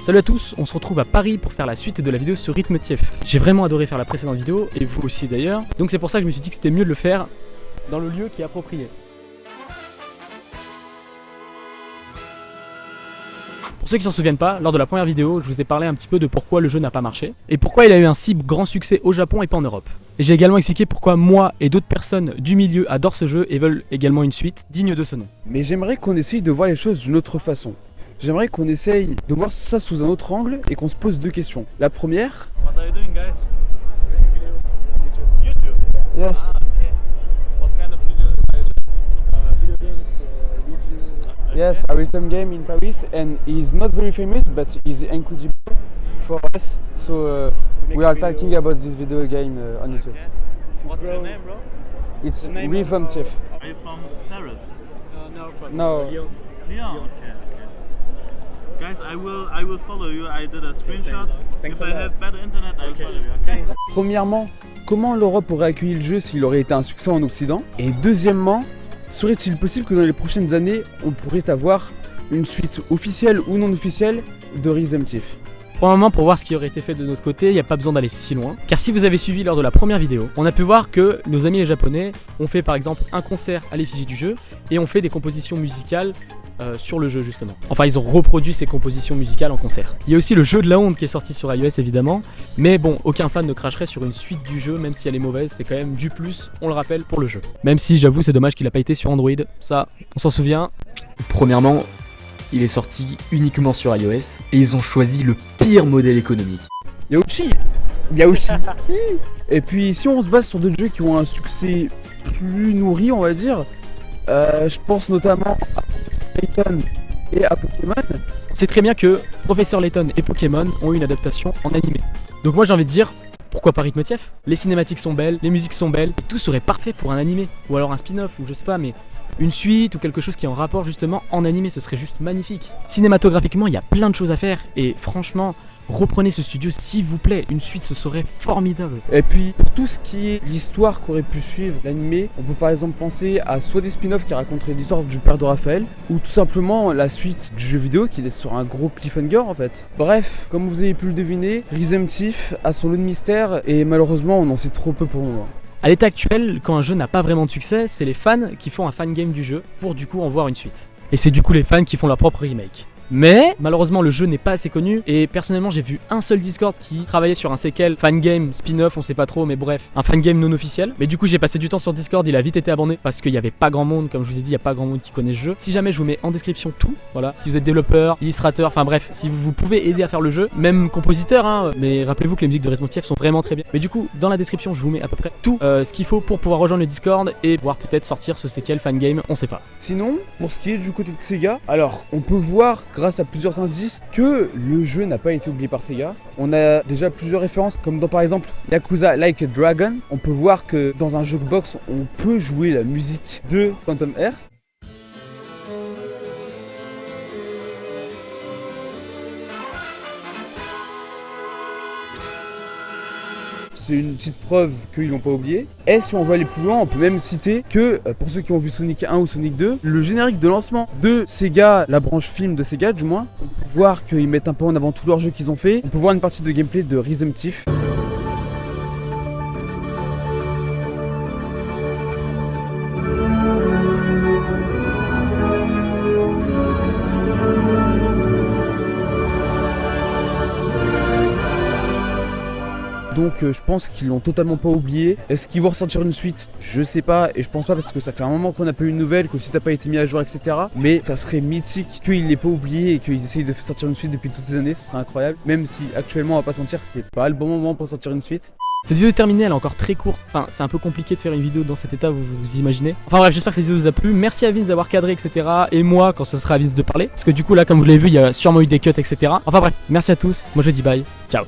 Salut à tous, on se retrouve à Paris pour faire la suite de la vidéo sur Rhythm Thief. J'ai vraiment adoré faire la précédente vidéo, et vous aussi d'ailleurs, donc c'est pour ça que je me suis dit que c'était mieux de le faire dans le lieu qui est approprié. Pour ceux qui s'en souviennent pas, lors de la première vidéo, je vous ai parlé un petit peu de pourquoi le jeu n'a pas marché, et pourquoi il a eu un si grand succès au Japon et pas en Europe. Et j'ai également expliqué pourquoi moi et d'autres personnes du milieu adorent ce jeu et veulent également une suite digne de ce nom. Mais j'aimerais qu'on essaye de voir les choses d'une autre façon. J'aimerais qu'on essaye de voir ça sous un autre angle et qu'on se pose deux questions. La première... What are you doing, guys? YouTube. Yes. Okay. What kind of videos? Video games, Yes, a rhythm game in Paris, and he's not very famous, but he's incredible for us. So we are talking about this video game on YouTube. Okay. What's your name, bro? It's Rhythm Thief. Are you from Paris? No, from No. Lyon. Lyon. Okay. Guys, I will follow you. I did a screenshot. Thanks If a I lot. have better internet, I will follow you. Okay. Premièrement, comment l'Europe aurait accueilli le jeu s'il aurait été un succès en Occident? Et deuxièmement, serait-il possible que dans les prochaines années, on pourrait avoir une suite officielle ou non officielle de Rhythm Thief? Pour le moment, pour voir ce qui aurait été fait de notre côté, il n'y a pas besoin d'aller si loin. Car si vous avez suivi lors de la première vidéo, on a pu voir que nos amis les japonais ont fait par exemple un concert à l'effigie du jeu et ont fait des compositions musicales sur le jeu justement. Enfin, ils ont reproduit ces compositions musicales en concert. Il y a aussi le jeu de la honte qui est sorti sur iOS évidemment, mais bon, aucun fan ne cracherait sur une suite du jeu, même si elle est mauvaise, c'est quand même du plus, on le rappelle, pour le jeu. Même si j'avoue, c'est dommage qu'il n'a pas été sur Android, ça, on s'en souvient. Premièrement, il est sorti uniquement sur iOS et ils ont choisi le pire modèle économique. Yaoshi. Et puis si on se base sur d'autres jeux qui ont un succès plus nourri, on va dire, je pense notamment à Professor Layton et à Pokémon. On sait très bien que Professor Layton et Pokémon ont eu une adaptation en animé. Donc moi j'ai envie de dire, pourquoi pas Rhythm Thief? Les cinématiques sont belles, les musiques sont belles, et tout serait parfait pour un animé, ou alors un spin-off, ou je sais pas, mais une suite ou quelque chose qui est en rapport justement en animé, ce serait juste magnifique. Cinématographiquement, il y a plein de choses à faire, et franchement, reprenez ce studio s'il vous plaît, une suite ce serait formidable. Et puis pour tout ce qui est l'histoire qu'aurait pu suivre l'animé, on peut par exemple penser à soit des spin-offs qui raconteraient l'histoire du père de Raphaël, ou tout simplement la suite du jeu vidéo qui laisse sur un gros cliffhanger en fait. Bref, comme vous avez pu le deviner, Rhythm Thief a son lot de mystère et malheureusement on en sait trop peu pour le moment. À l'état actuel, quand un jeu n'a pas vraiment de succès, c'est les fans qui font un fangame du jeu pour du coup en voir une suite. Et c'est du coup les fans qui font leur propre remake. Mais malheureusement le jeu n'est pas assez connu et personnellement j'ai vu un seul Discord qui travaillait sur un sequel fangame, spin-off, on sait pas trop, mais bref, un fangame non officiel. Mais du coup j'ai passé du temps sur Discord, il a vite été abandonné parce qu'il y avait pas grand monde, comme je vous ai dit, il y a pas grand monde qui connaît ce jeu. Si jamais je vous mets en description tout, voilà, si vous êtes développeur, illustrateur, enfin bref, si vous pouvez aider à faire le jeu, même compositeur, hein, mais rappelez-vous que les musiques de Rhythm Thief sont vraiment très bien. Mais du coup dans la description je vous mets à peu près tout ce qu'il faut pour pouvoir rejoindre le Discord et pouvoir peut-être sortir ce sequel fangame, on sait pas. Sinon, pour ce qui est du côté de Sega, alors on peut voir grâce à plusieurs indices que le jeu n'a pas été oublié par Sega. On a déjà plusieurs références, comme dans par exemple Yakuza Like a Dragon. On peut voir que dans un jukebox, on peut jouer la musique de Phantom Air. C'est une petite preuve qu'ils l'ont pas oublié. Et si on veut aller plus loin, on peut même citer que, pour ceux qui ont vu Sonic 1 ou Sonic 2, le générique de lancement de Sega, la branche film de Sega du moins, on peut voir qu'ils mettent un peu en avant tous leurs jeux qu'ils ont fait. On peut voir une partie de gameplay de Rhythm Thief. Donc je pense qu'ils l'ont totalement pas oublié. Est-ce qu'ils vont ressortir une suite? Je sais pas, et je pense pas parce que ça fait un moment qu'on n'a pas eu une nouvelle, que si t'as pas été mis à jour, etc. Mais ça serait mythique qu'ils l'aient pas oublié et qu'ils essayent de sortir une suite depuis toutes ces années, ça serait incroyable. Même si actuellement, on va pas se mentir, c'est pas le bon moment pour sortir une suite. Cette vidéo est terminée, elle est encore très courte, enfin c'est un peu compliqué de faire une vidéo dans cet état, vous imaginez. Enfin bref, j'espère que cette vidéo vous a plu, merci à Vince d'avoir cadré, etc. Et moi quand ce sera à Vince de parler, parce que du coup là comme vous l'avez vu, il y a sûrement eu des cuts, etc. Enfin bref, merci à tous, moi je vous dis bye, ciao.